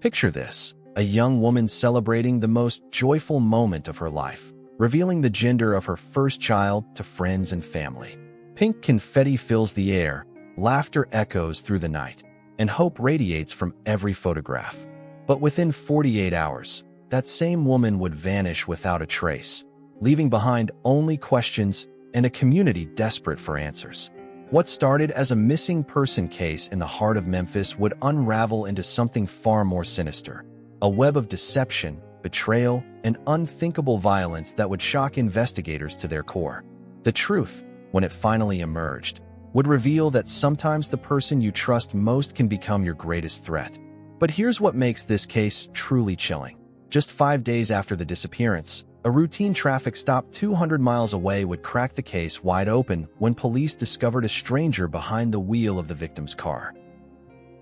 Picture this: a young woman celebrating the most joyful moment of her life, revealing the gender of her first child to friends and family. Pink confetti fills the air, laughter echoes through the night, and hope radiates from every photograph. But within 48 hours, that same woman would vanish without a trace, leaving behind only questions and a community desperate for answers. What started as a missing person case in the heart of Memphis would unravel into something far more sinister: a web of deception, betrayal, and unthinkable violence that would shock investigators to their core. The truth, when it finally emerged, would reveal that sometimes the person you trust most can become your greatest threat. But here's what makes this case truly chilling. Just 5 days after the disappearance, a routine traffic stop 200 miles away would crack the case wide open when police discovered a stranger behind the wheel of the victim's car.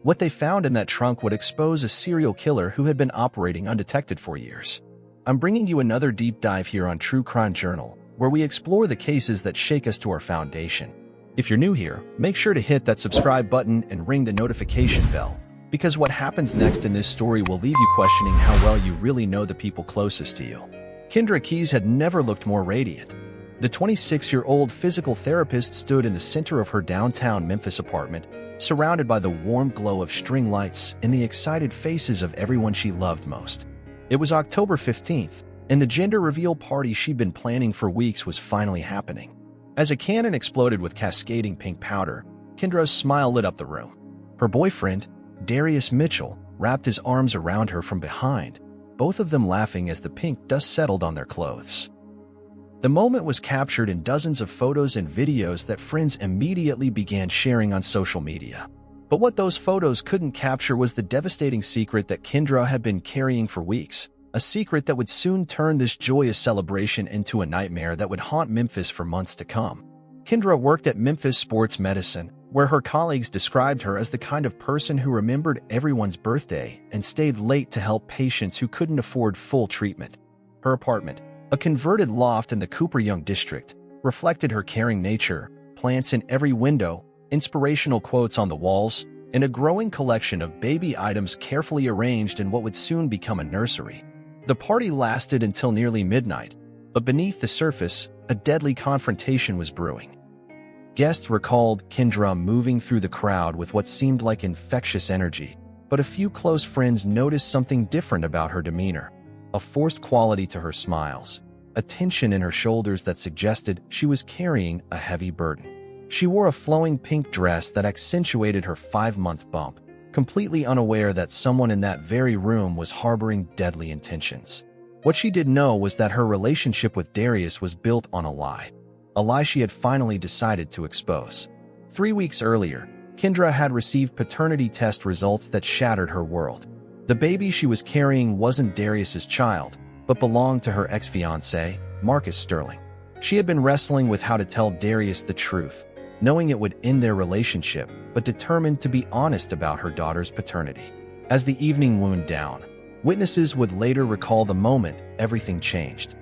What they found in that trunk would expose a serial killer who had been operating undetected for years. I'm bringing you another deep dive here on True Crime Journal, where we explore the cases that shake us to our foundation. If you're new here, make sure to hit that subscribe button and ring the notification bell, because what happens next in this story will leave you questioning how well you really know the people closest to you. Kendra Keys had never looked more radiant. The 26-year-old physical therapist stood in the center of her downtown Memphis apartment, surrounded by the warm glow of string lights and the excited faces of everyone she loved most. It was October 15th, and the gender reveal party she'd been planning for weeks was finally happening. As a cannon exploded with cascading pink powder, Kendra's smile lit up the room. Her boyfriend, Darius Mitchell, wrapped his arms around her from behind, both of them laughing as the pink dust settled on their clothes. The moment was captured in dozens of photos and videos that friends immediately began sharing on social media. But what those photos couldn't capture was the devastating secret that Kendra had been carrying for weeks, a secret that would soon turn this joyous celebration into a nightmare that would haunt Memphis for months to come. Kendra worked at Memphis Sports Medicine, where her colleagues described her as the kind of person who remembered everyone's birthday and stayed late to help patients who couldn't afford full treatment. Her apartment, a converted loft in the Cooper Young district, reflected her caring nature: plants in every window, inspirational quotes on the walls, and a growing collection of baby items carefully arranged in what would soon become a nursery. The party lasted until nearly midnight, but beneath the surface, a deadly confrontation was brewing. Guests recalled Kendra moving through the crowd with what seemed like infectious energy, but a few close friends noticed something different about her demeanor: a forced quality to her smiles, a tension in her shoulders that suggested she was carrying a heavy burden. She wore a flowing pink dress that accentuated her 5-month bump, completely unaware that someone in that very room was harboring deadly intentions. What she didn't know was that her relationship with Darius was built on a lie she had finally decided to expose. 3 weeks earlier, Kendra had received paternity test results that shattered her world. The baby she was carrying wasn't Darius's child, but belonged to her ex-fiancé, Marcus Sterling. She had been wrestling with how to tell Darius the truth, knowing it would end their relationship, but determined to be honest about her daughter's paternity. As the evening wound down, witnesses would later recall the moment everything changed.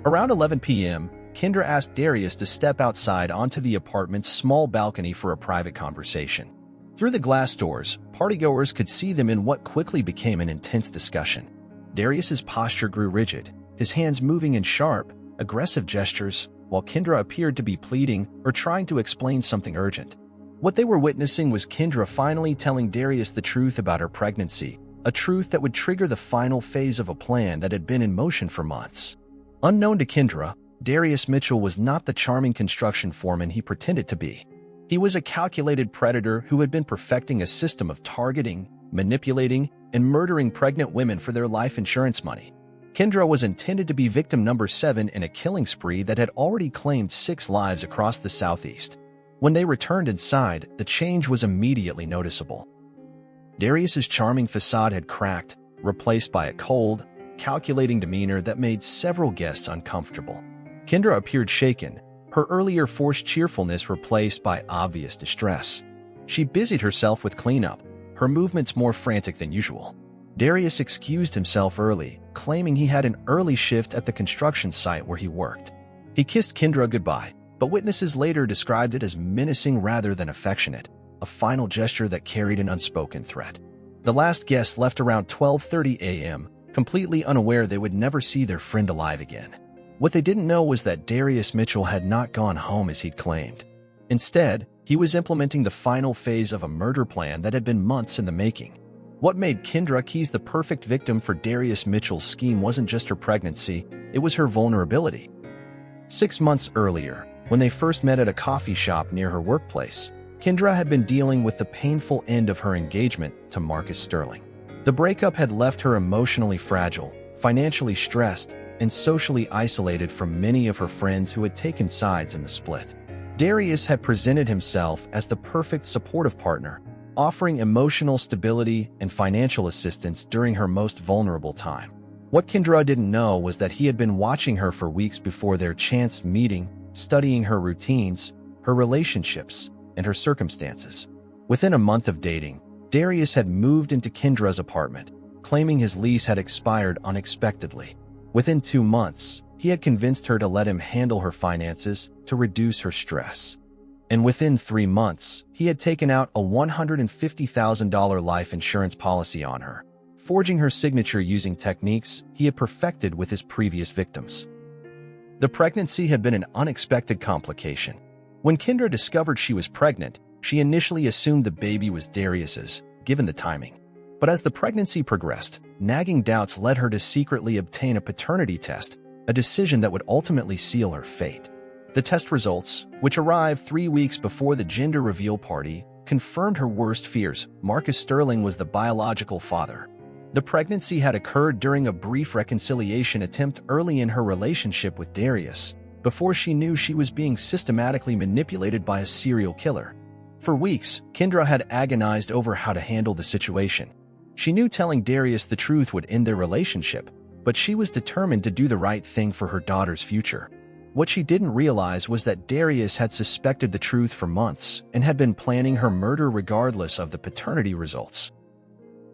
Around 11 p.m., Kendra asked Darius to step outside onto the apartment's small balcony for a private conversation. Through the glass doors, partygoers could see them in what quickly became an intense discussion. Darius's posture grew rigid, his hands moving in sharp, aggressive gestures, while Kendra appeared to be pleading or trying to explain something urgent. What they were witnessing was Kendra finally telling Darius the truth about her pregnancy, a truth that would trigger the final phase of a plan that had been in motion for months. Unknown to Kendra, Darius Mitchell was not the charming construction foreman he pretended to be. He was a calculated predator who had been perfecting a system of targeting, manipulating, and murdering pregnant women for their life insurance money. Kendra was intended to be victim number 7 in a killing spree that had already claimed 6 lives across the Southeast. When they returned inside, the change was immediately noticeable. Darius's charming facade had cracked, replaced by a cold, calculating demeanor that made several guests uncomfortable. Kendra appeared shaken, her earlier forced cheerfulness replaced by obvious distress. She busied herself with cleanup, her movements more frantic than usual. Darius excused himself early, claiming he had an early shift at the construction site where he worked. He kissed Kendra goodbye, but witnesses later described it as menacing rather than affectionate, a final gesture that carried an unspoken threat. The last guest left around 12:30 a.m., completely unaware they would never see their friend alive again. What they didn't know was that Darius Mitchell had not gone home as he'd claimed. Instead, he was implementing the final phase of a murder plan that had been months in the making. What made Kendra Keys the perfect victim for Darius Mitchell's scheme wasn't just her pregnancy, it was her vulnerability. 6 months earlier, when they first met at a coffee shop near her workplace, Kendra had been dealing with the painful end of her engagement to Marcus Sterling. The breakup had left her emotionally fragile, financially stressed, and socially isolated from many of her friends who had taken sides in the split. Darius had presented himself as the perfect supportive partner, offering emotional stability and financial assistance during her most vulnerable time. What Kendra didn't know was that he had been watching her for weeks before their chance meeting, studying her routines, her relationships, and her circumstances. Within a month of dating, Darius had moved into Kendra's apartment, claiming his lease had expired unexpectedly. Within 2 months, he had convinced her to let him handle her finances to reduce her stress. And within 3 months, he had taken out a $150,000 life insurance policy on her, forging her signature using techniques he had perfected with his previous victims. The pregnancy had been an unexpected complication. When Kendra discovered she was pregnant, she initially assumed the baby was Darius's, given the timing. But as the pregnancy progressed, nagging doubts led her to secretly obtain a paternity test, a decision that would ultimately seal her fate. The test results, which arrived 3 weeks before the gender reveal party, confirmed her worst fears. Marcus Sterling was the biological father. The pregnancy had occurred during a brief reconciliation attempt early in her relationship with Darius, before she knew she was being systematically manipulated by a serial killer. For weeks, Kendra had agonized over how to handle the situation. She knew telling Darius the truth would end their relationship, but she was determined to do the right thing for her daughter's future. What she didn't realize was that Darius had suspected the truth for months and had been planning her murder regardless of the paternity results.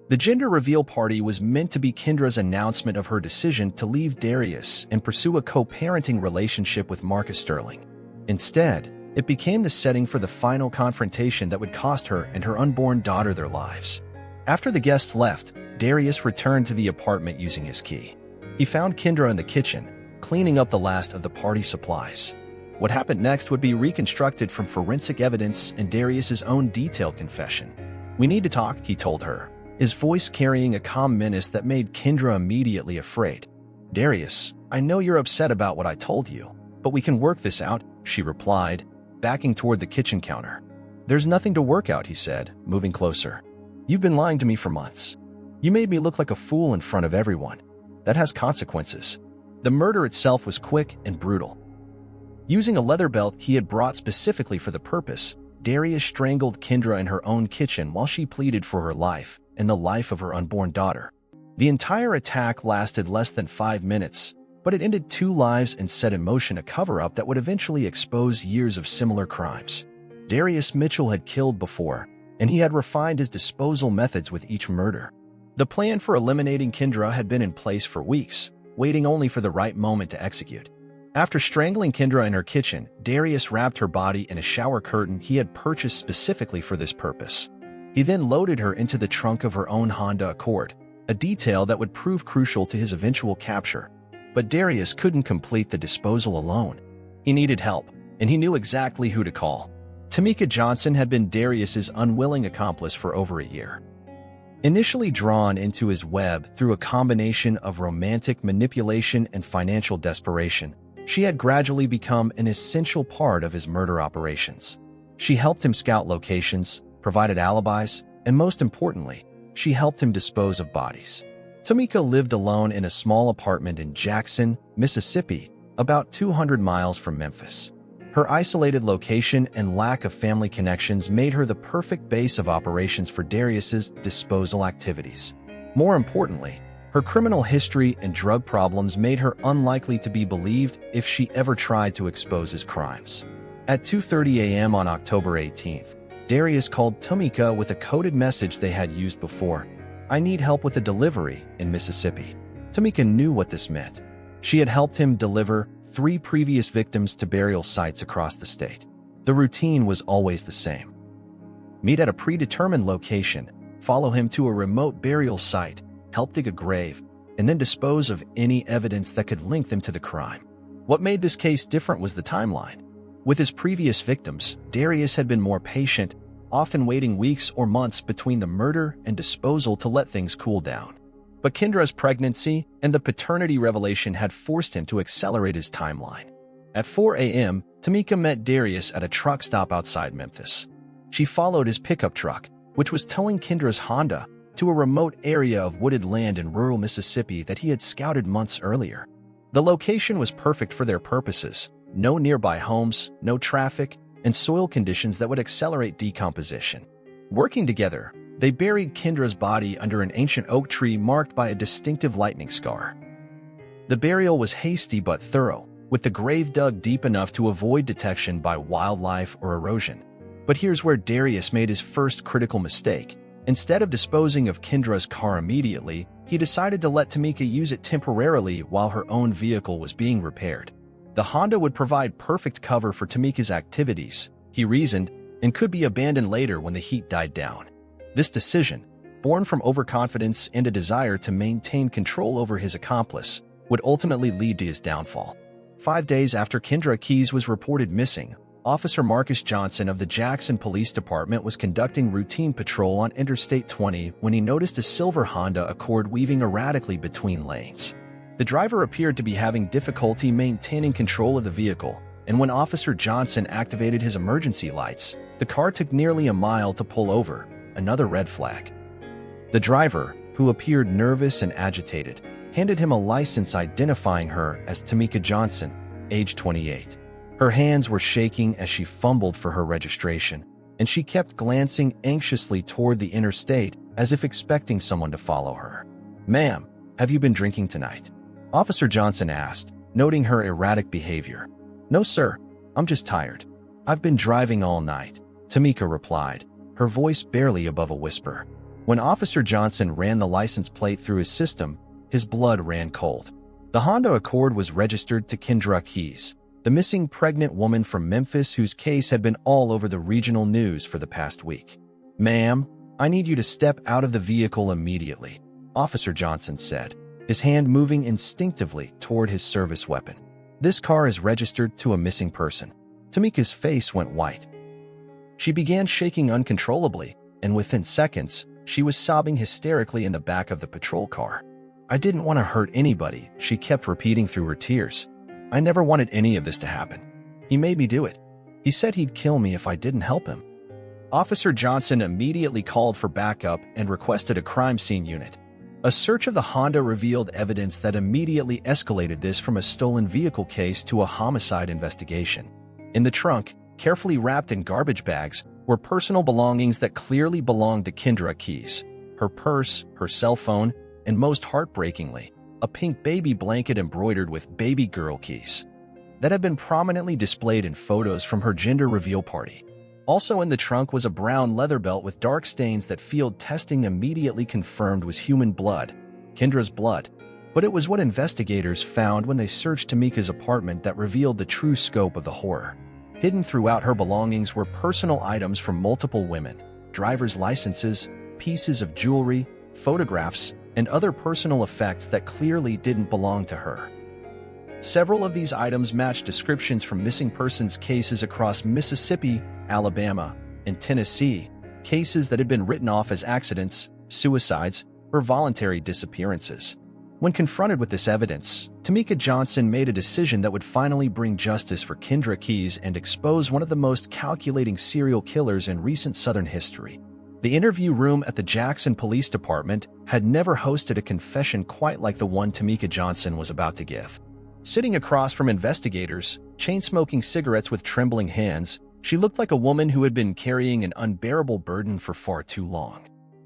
The gender reveal party was meant to be Kendra's announcement of her decision to leave Darius and pursue a co-parenting relationship with Marcus Sterling. Instead, it became the setting for the final confrontation that would cost her and her unborn daughter their lives. After the guests left, Darius returned to the apartment using his key. He found Kendra in the kitchen, cleaning up the last of the party supplies. What happened next would be reconstructed from forensic evidence and Darius's own detailed confession. "We need to talk," he told her, his voice carrying a calm menace that made Kendra immediately afraid. "Darius, I know you're upset about what I told you, but we can work this out," she replied, backing toward the kitchen counter. "There's nothing to work out," he said, moving closer. "You've been lying to me for months. You made me look like a fool in front of everyone. That has consequences." The murder itself was quick and brutal. Using a leather belt he had brought specifically for the purpose, Darius strangled Kendra in her own kitchen while she pleaded for her life and the life of her unborn daughter. The entire attack lasted less than 5 minutes, but it ended 2 lives and set in motion a cover-up that would eventually expose years of similar crimes. Darius Mitchell had killed before, and he had refined his disposal methods with each murder. The plan for eliminating Kendra had been in place for weeks, waiting only for the right moment to execute. After strangling Kendra in her kitchen, Darius wrapped her body in a shower curtain he had purchased specifically for this purpose. He then loaded her into the trunk of her own Honda Accord, a detail that would prove crucial to his eventual capture. But Darius couldn't complete the disposal alone. He needed help, and he knew exactly who to call. Tamika Johnson had been Darius's unwilling accomplice for over a year. Initially drawn into his web through a combination of romantic manipulation and financial desperation, she had gradually become an essential part of his murder operations. She helped him scout locations, provided alibis, and most importantly, she helped him dispose of bodies. Tamika lived alone in a small apartment in Jackson, Mississippi, about 200 miles from Memphis. Her isolated location and lack of family connections made her the perfect base of operations for Darius's disposal activities. More importantly, her criminal history and drug problems made her unlikely to be believed if she ever tried to expose his crimes. At 2:30 a.m. on October 18th, Darius called Tamika with a coded message they had used before. "I need help with a delivery in Mississippi." Tamika knew what this meant. She had helped him deliver 3 previous victims to burial sites across the state. The routine was always the same. Meet at a predetermined location, follow him to a remote burial site, help dig a grave, and then dispose of any evidence that could link them to the crime. What made this case different was the timeline. With his previous victims, Darius had been more patient, often waiting weeks or months between the murder and disposal to let things cool down. But Kendra's pregnancy and the paternity revelation had forced him to accelerate his timeline. At 4 a.m., Tamika met Darius at a truck stop outside Memphis. She followed his pickup truck, which was towing Kendra's Honda, to a remote area of wooded land in rural Mississippi that he had scouted months earlier. The location was perfect for their purposes: no nearby homes, no traffic, and soil conditions that would accelerate decomposition. Working together, they buried Kendra's body under an ancient oak tree marked by a distinctive lightning scar. The burial was hasty but thorough, with the grave dug deep enough to avoid detection by wildlife or erosion. But here's where Darius made his first critical mistake. Instead of disposing of Kendra's car immediately, he decided to let Tamika use it temporarily while her own vehicle was being repaired. The Honda would provide perfect cover for Tamika's activities, he reasoned, and could be abandoned later when the heat died down. This decision, born from overconfidence and a desire to maintain control over his accomplice, would ultimately lead to his downfall. 5 days after Kendra Keys was reported missing, Officer Marcus Johnson of the Jackson Police Department was conducting routine patrol on Interstate 20 when he noticed a silver Honda Accord weaving erratically between lanes. The driver appeared to be having difficulty maintaining control of the vehicle, and when Officer Johnson activated his emergency lights, the car took nearly a mile to pull over, another red flag. The driver, who appeared nervous and agitated, handed him a license identifying her as Tamika Johnson, age 28. Her hands were shaking as she fumbled for her registration, and she kept glancing anxiously toward the interstate as if expecting someone to follow her. "Ma'am, have you been drinking tonight?" Officer Johnson asked, noting her erratic behavior. "No, sir. I'm just tired. I've been driving all night," Tamika replied, her voice barely above a whisper. When Officer Johnson ran the license plate through his system, his blood ran cold. The Honda Accord was registered to Kendra Keys, the missing pregnant woman from Memphis whose case had been all over the regional news for the past week. "Ma'am, I need you to step out of the vehicle immediately," Officer Johnson said, his hand moving instinctively toward his service weapon. "This car is registered to a missing person." Tamika's face went white. She began shaking uncontrollably, and within seconds, she was sobbing hysterically in the back of the patrol car. "I didn't want to hurt anybody," she kept repeating through her tears. "I never wanted any of this to happen. He made me do it. He said he'd kill me if I didn't help him." Officer Johnson immediately called for backup and requested a crime scene unit. A search of the Honda revealed evidence that immediately escalated this from a stolen vehicle case to a homicide investigation. In the trunk, carefully wrapped in garbage bags, were personal belongings that clearly belonged to Kendra Keys: her purse, her cell phone, and most heartbreakingly, a pink baby blanket embroidered with baby girl keys that had been prominently displayed in photos from her gender reveal party. Also in the trunk was a brown leather belt with dark stains that field testing immediately confirmed was human blood, Kendra's blood. But it was what investigators found when they searched Tamika's apartment that revealed the true scope of the horror. Hidden throughout her belongings were personal items from multiple women, driver's licenses, pieces of jewelry, photographs, and other personal effects that clearly didn't belong to her. Several of these items matched descriptions from missing persons cases across Mississippi, Alabama, and Tennessee, cases that had been written off as accidents, suicides, or voluntary disappearances. When confronted with this evidence, Tamika Johnson made a decision that would finally bring justice for Kendra Keys and expose one of the most calculating serial killers in recent Southern history. The interview room at the Jackson Police Department had never hosted a confession quite like the one Tamika Johnson was about to give. Sitting across from investigators, chain-smoking cigarettes with trembling hands, she looked like a woman who had been carrying an unbearable burden for far too long.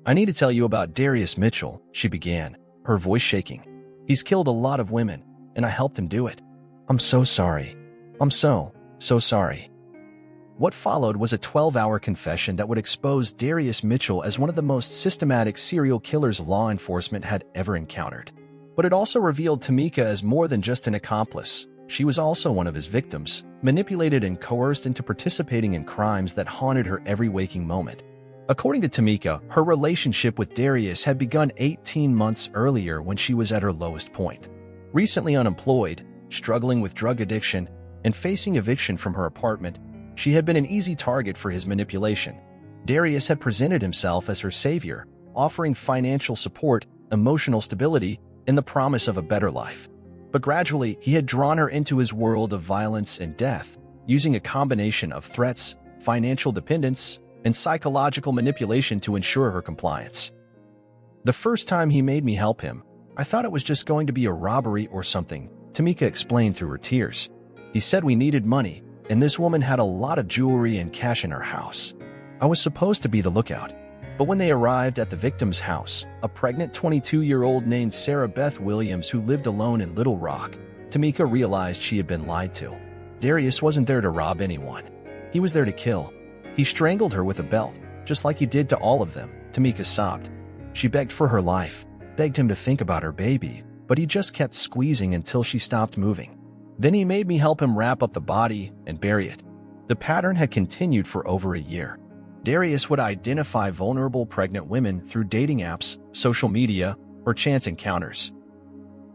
"I need to tell you about Darius Mitchell," she began, her voice shaking. "He's killed a lot of women, and I helped him do it. I'm so sorry. I'm so sorry." What followed was a 12-hour confession that would expose Darius Mitchell as one of the most systematic serial killers law enforcement had ever encountered. But it also revealed Tamika as more than just an accomplice. She was also one of his victims, manipulated and coerced into participating in crimes that haunted her every waking moment. According to Tamika, her relationship with Darius had begun 18 months earlier when she was at her lowest point. Recently unemployed, struggling with drug addiction, and facing eviction from her apartment, she had been an easy target for his manipulation. Darius had presented himself as her savior, offering financial support, emotional stability, and the promise of a better life. But gradually, he had drawn her into his world of violence and death, using a combination of threats, financial dependence, and psychological manipulation to ensure her compliance. The first time he made me help him, I thought it was just going to be a robbery or something, Tamika explained through her tears. He said we needed money, and this woman had a lot of jewelry and cash in her house. I was supposed to be the lookout. But when they arrived at the victim's house, a pregnant 22-year-old named Sarah Beth Williams who lived alone in Little Rock, Tamika realized she had been lied to. Darius wasn't there to rob anyone. He was there to kill. He strangled her with a belt, just like he did to all of them, Tamika sobbed. She begged for her life, begged him to think about her baby, but he just kept squeezing until she stopped moving. Then he made me help him wrap up the body and bury it. The pattern had continued for over a year. Darius would identify vulnerable pregnant women through dating apps, social media, or chance encounters.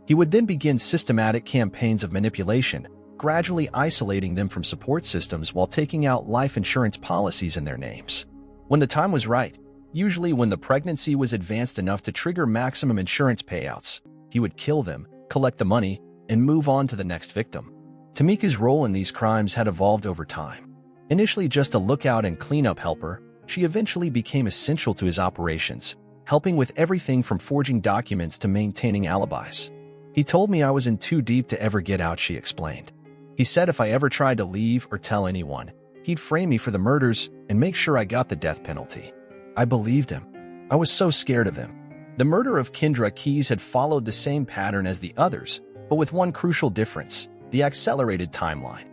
He would then begin systematic campaigns of manipulation, gradually isolating them from support systems while taking out life insurance policies in their names. When the time was right, usually when the pregnancy was advanced enough to trigger maximum insurance payouts, he would kill them, collect the money, and move on to the next victim. Tamika's role in these crimes had evolved over time. Initially just a lookout and cleanup helper, she eventually became essential to his operations, helping with everything from forging documents to maintaining alibis. He told me I was in too deep to ever get out, she explained. He said if I ever tried to leave or tell anyone, he'd frame me for the murders and make sure I got the death penalty. I believed him. I was so scared of him. The murder of Kendra Keys had followed the same pattern as the others, but with one crucial difference: the accelerated timeline.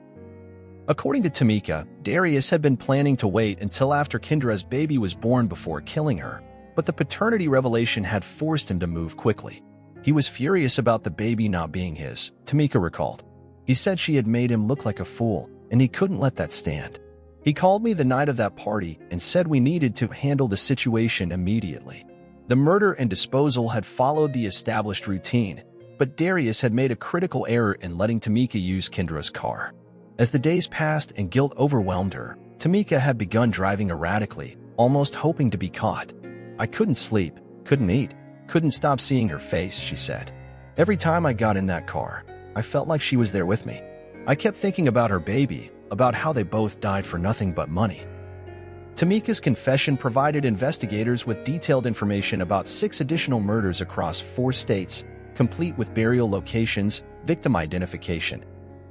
According to Tamika, Darius had been planning to wait until after Kendra's baby was born before killing her, but the paternity revelation had forced him to move quickly. He was furious about the baby not being his, Tamika recalled. He said she had made him look like a fool, and he couldn't let that stand. He called me the night of that party and said we needed to handle the situation immediately. The murder and disposal had followed the established routine, but Darius had made a critical error in letting Tamika use Kendra's car. As the days passed and guilt overwhelmed her, Tamika had begun driving erratically, almost hoping to be caught. I couldn't sleep, couldn't eat, couldn't stop seeing her face, she said. Every time I got in that car, I felt like she was there with me. I kept thinking about her baby, about how they both died for nothing but money. Tamika's confession provided investigators with detailed information about 6 additional murders across 4 states, complete with burial locations, victim identification,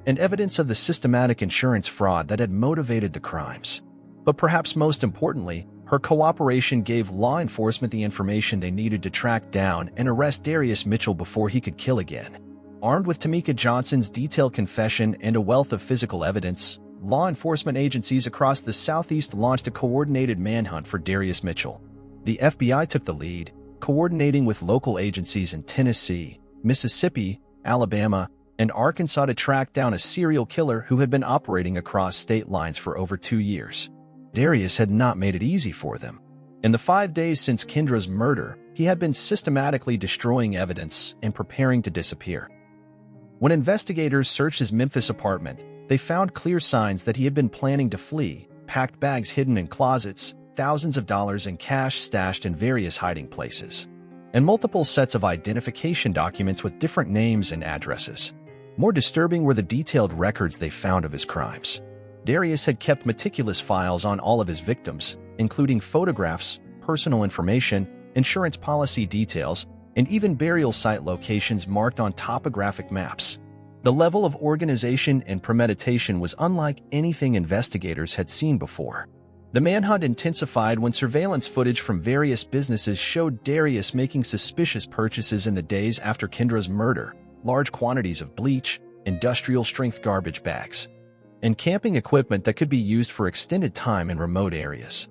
and evidence of the systematic insurance fraud that had motivated the crimes. But perhaps most importantly, her cooperation gave law enforcement the information they needed to track down and arrest Darius Mitchell before he could kill again. Armed with Tamika Johnson's detailed confession and a wealth of physical evidence, law enforcement agencies across the Southeast launched a coordinated manhunt for Darius Mitchell. The FBI took the lead, coordinating with local agencies in Tennessee, Mississippi, Alabama, and Arkansas to track down a serial killer who had been operating across state lines for over 2 years. Darius had not made it easy for them. In the 5 days since Kendra's murder, he had been systematically destroying evidence and preparing to disappear. When investigators searched his Memphis apartment, they found clear signs that he had been planning to flee, packed bags hidden in closets, thousands of dollars in cash stashed in various hiding places, and multiple sets of identification documents with different names and addresses. More disturbing were the detailed records they found of his crimes. Darius had kept meticulous files on all of his victims, including photographs, personal information, insurance policy details, and even burial site locations marked on topographic maps. The level of organization and premeditation was unlike anything investigators had seen before. The manhunt intensified when surveillance footage from various businesses showed Darius making suspicious purchases in the days after Kendra's murder: large quantities of bleach, industrial-strength garbage bags, and camping equipment that could be used for extended time in remote areas.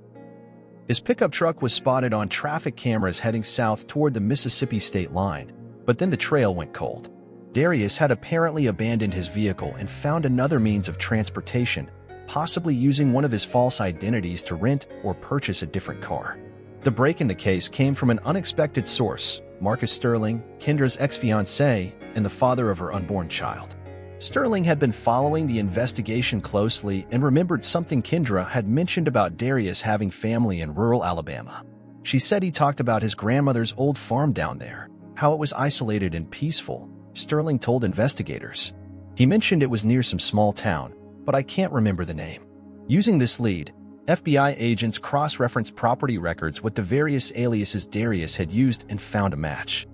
His pickup truck was spotted on traffic cameras heading south toward the Mississippi state line, but then the trail went cold. Darius had apparently abandoned his vehicle and found another means of transportation, possibly using one of his false identities to rent or purchase a different car. The break in the case came from an unexpected source: Marcus Sterling, Kendra's ex-fiancé and the father of her unborn child. Sterling had been following the investigation closely and remembered something Kendra had mentioned about Darius having family in rural Alabama. She said he talked about his grandmother's old farm down there, how it was isolated and peaceful. Sterling told investigators. He mentioned it was near some small town, but I can't remember the name. Using this lead, FBI agents cross-referenced property records with the various aliases Darius had used and found a match.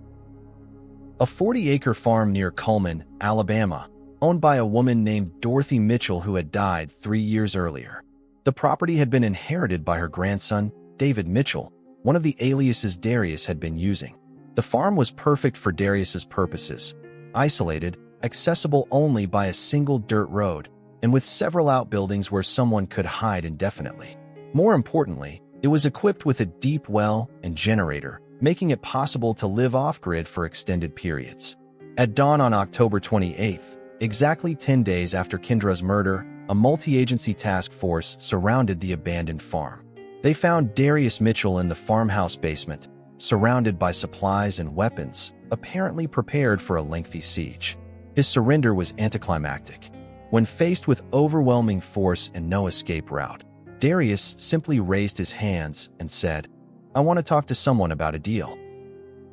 A 40-acre farm near Cullman, Alabama, owned by a woman named Dorothy Mitchell who had died 3 years earlier. The property had been inherited by her grandson, David Mitchell, one of the aliases Darius had been using. The farm was perfect for Darius's purposes: isolated, accessible only by a single dirt road, and with several outbuildings where someone could hide indefinitely. More importantly, it was equipped with a deep well and generator, making it possible to live off-grid for extended periods. At dawn on October 28th, exactly 10 days after Kendra's murder, a multi-agency task force surrounded the abandoned farm. They found Darius Mitchell in the farmhouse basement, surrounded by supplies and weapons, apparently prepared for a lengthy siege. His surrender was anticlimactic. When faced with overwhelming force and no escape route, Darius simply raised his hands and said, "I want to talk to someone about a deal."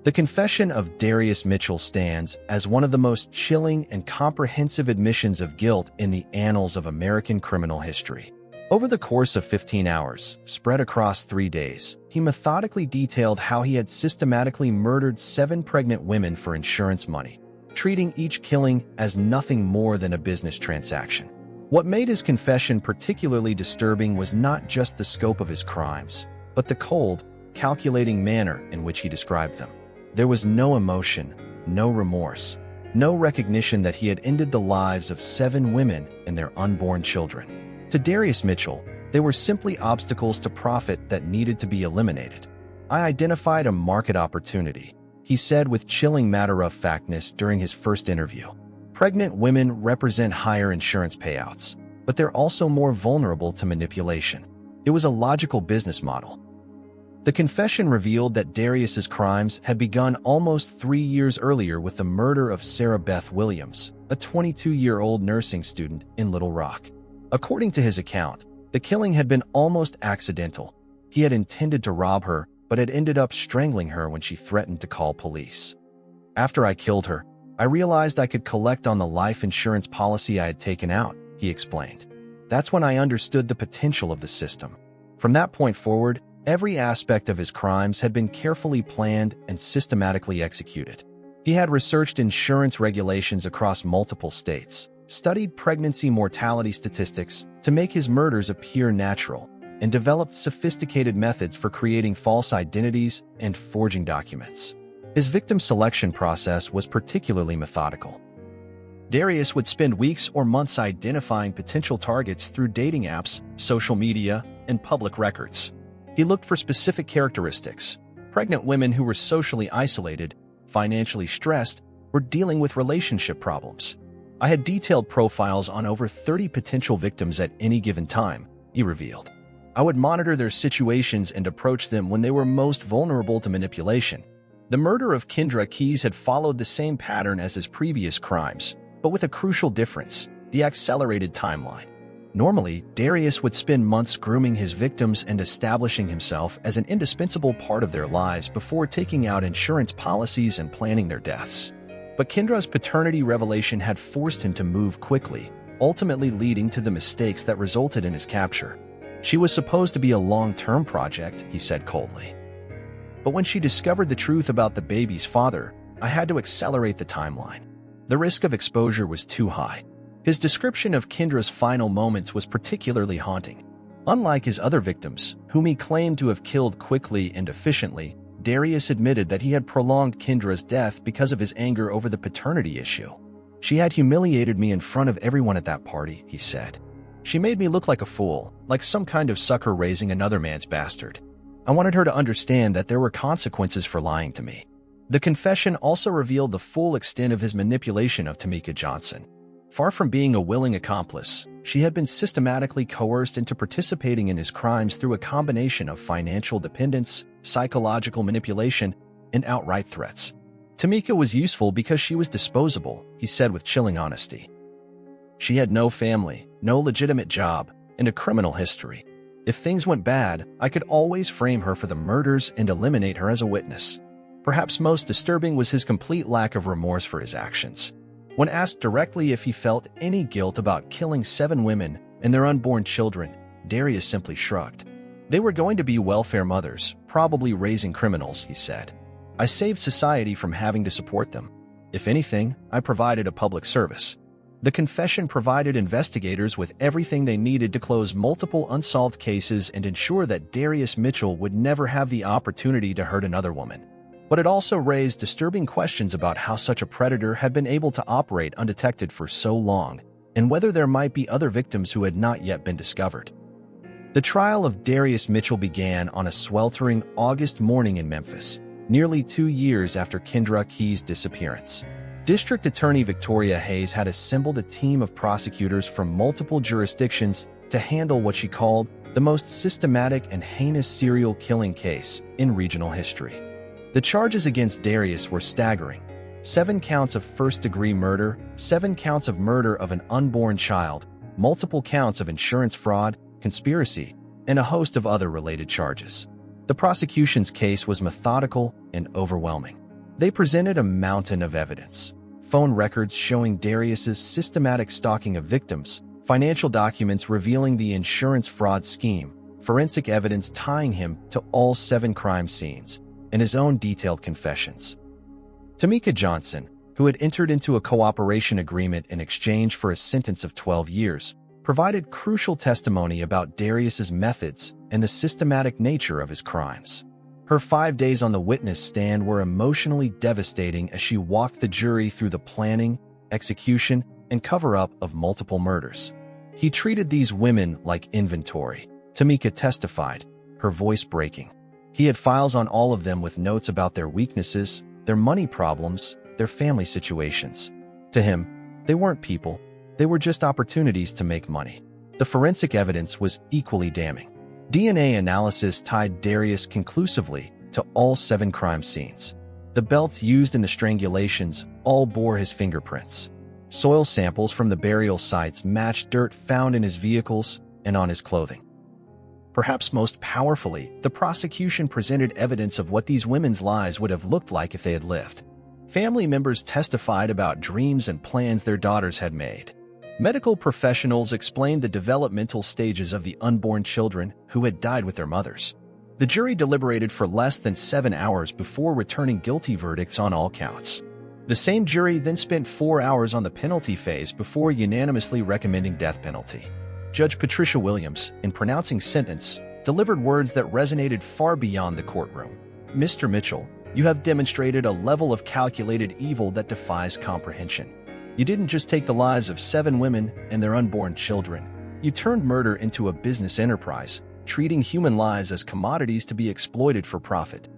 The confession of Darius Mitchell stands as one of the most chilling and comprehensive admissions of guilt in the annals of American criminal history. Over the course of 15 hours, spread across 3 days, he methodically detailed how he had systematically murdered 7 pregnant women for insurance money, treating each killing as nothing more than a business transaction. What made his confession particularly disturbing was not just the scope of his crimes, but the cold, calculating manner in which he described them. There was no emotion, no remorse, no recognition that he had ended the lives of 7 women and their unborn children. To Darius Mitchell, they were simply obstacles to profit that needed to be eliminated. "I identified a market opportunity," he said with chilling matter-of-factness during his first interview. "Pregnant women represent higher insurance payouts, but they're also more vulnerable to manipulation." It was a logical business model. The confession revealed that Darius's crimes had begun almost 3 years earlier with the murder of Sarah Beth Williams, a 22-year-old nursing student in Little Rock. According to his account, the killing had been almost accidental. He had intended to rob her, but had ended up strangling her when she threatened to call police. "After I killed her, I realized I could collect on the life insurance policy I had taken out," he explained. "That's when I understood the potential of the system." From that point forward, every aspect of his crimes had been carefully planned and systematically executed. He had researched insurance regulations across multiple states, studied pregnancy mortality statistics to make his murders appear natural, and developed sophisticated methods for creating false identities and forging documents. His victim selection process was particularly methodical. Darius would spend weeks or months identifying potential targets through dating apps, social media, and public records. He looked for specific characteristics: pregnant women who were socially isolated, financially stressed, or dealing with relationship problems. "I had detailed profiles on over 30 potential victims at any given time," he revealed. "I would monitor their situations and approach them when they were most vulnerable to manipulation." The murder of Kendra Keyes had followed the same pattern as his previous crimes, but with a crucial difference: the accelerated timeline. Normally, Darius would spend months grooming his victims and establishing himself as an indispensable part of their lives before taking out insurance policies and planning their deaths. But Kendra's paternity revelation had forced him to move quickly, ultimately leading to the mistakes that resulted in his capture. "She was supposed to be a long-term project," he said coldly. "But when she discovered the truth about the baby's father, I had to accelerate the timeline. The risk of exposure was too high." His description of Kendra's final moments was particularly haunting. Unlike his other victims, whom he claimed to have killed quickly and efficiently, Darius admitted that he had prolonged Kendra's death because of his anger over the paternity issue. "She had humiliated me in front of everyone at that party," he said. "She made me look like a fool, like some kind of sucker raising another man's bastard. I wanted her to understand that there were consequences for lying to me." The confession also revealed the full extent of his manipulation of Tamika Johnson. Far from being a willing accomplice, she had been systematically coerced into participating in his crimes through a combination of financial dependence, psychological manipulation, and outright threats. Tamika was useful because she was disposable, he said with chilling honesty. She had no family, no legitimate job, and a criminal history. If things went bad, I could always frame her for the murders and eliminate her as a witness. Perhaps most disturbing was his complete lack of remorse for his actions. When asked directly if he felt any guilt about killing 7 women and their unborn children, Darius simply shrugged. They were going to be welfare mothers, probably raising criminals, he said. I saved society from having to support them. If anything, I provided a public service. The confession provided investigators with everything they needed to close multiple unsolved cases and ensure that Darius Mitchell would never have the opportunity to hurt another woman. But it also raised disturbing questions about how such a predator had been able to operate undetected for so long, and whether there might be other victims who had not yet been discovered. The trial of Darius Mitchell began on a sweltering August morning in Memphis, nearly 2 years after Kendra Key's disappearance. District Attorney Victoria Hayes had assembled a team of prosecutors from multiple jurisdictions to handle what she called the most systematic and heinous serial killing case in regional history. The charges against Darius were staggering: 7 counts of first-degree murder, 7 counts of murder of an unborn child, multiple counts of insurance fraud, conspiracy, and a host of other related charges. The prosecution's case was methodical and overwhelming. They presented a mountain of evidence: phone records showing Darius's systematic stalking of victims, financial documents revealing the insurance fraud scheme, forensic evidence tying him to all 7 crime scenes, and his own detailed confessions. Tamika Johnson, who had entered into a cooperation agreement in exchange for a sentence of 12 years, provided crucial testimony about Darius's methods and the systematic nature of his crimes. Her 5 days on the witness stand were emotionally devastating as she walked the jury through the planning, execution, and cover-up of multiple murders. He treated these women like inventory, Tamika testified, her voice breaking. He had files on all of them with notes about their weaknesses, their money problems, their family situations. To him, they weren't people. They were just opportunities to make money. The forensic evidence was equally damning. DNA analysis tied Darius conclusively to all 7 crime scenes. The belts used in the strangulations all bore his fingerprints. Soil samples from the burial sites matched dirt found in his vehicles and on his clothing. Perhaps most powerfully, the prosecution presented evidence of what these women's lives would have looked like if they had lived. Family members testified about dreams and plans their daughters had made. Medical professionals explained the developmental stages of the unborn children who had died with their mothers. The jury deliberated for less than 7 hours before returning guilty verdicts on all counts. The same jury then spent 4 hours on the penalty phase before unanimously recommending death penalty. Judge Patricia Williams, in pronouncing sentence, delivered words that resonated far beyond the courtroom. Mr. Mitchell, you have demonstrated a level of calculated evil that defies comprehension. You didn't just take the lives of 7 women and their unborn children. You turned murder into a business enterprise, treating human lives as commodities to be exploited for profit.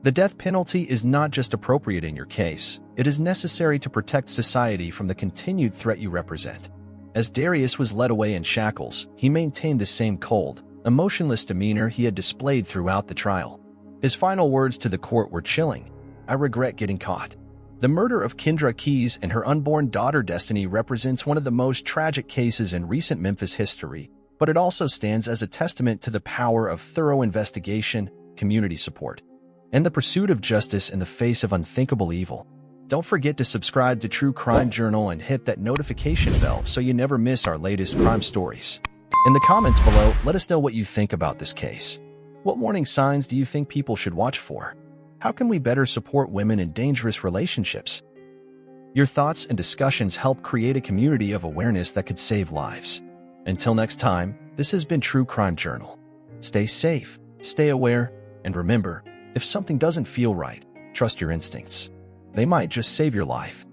The death penalty is not just appropriate in your case, it is necessary to protect society from the continued threat you represent. As Darius was led away in shackles, he maintained the same cold, emotionless demeanor he had displayed throughout the trial. His final words to the court were chilling: "I regret getting caught." The murder of Kendra Keys and her unborn daughter Destiny represents one of the most tragic cases in recent Memphis history, but it also stands as a testament to the power of thorough investigation, community support, and the pursuit of justice in the face of unthinkable evil. Don't forget to subscribe to True Crime Journal and hit that notification bell so you never miss our latest crime stories. In the comments below, let us know what you think about this case. What warning signs do you think people should watch for? How can we better support women in dangerous relationships? Your thoughts and discussions help create a community of awareness that could save lives. Until next time, this has been True Crime Journal. Stay safe, stay aware, and remember, if something doesn't feel right, trust your instincts. They might just save your life.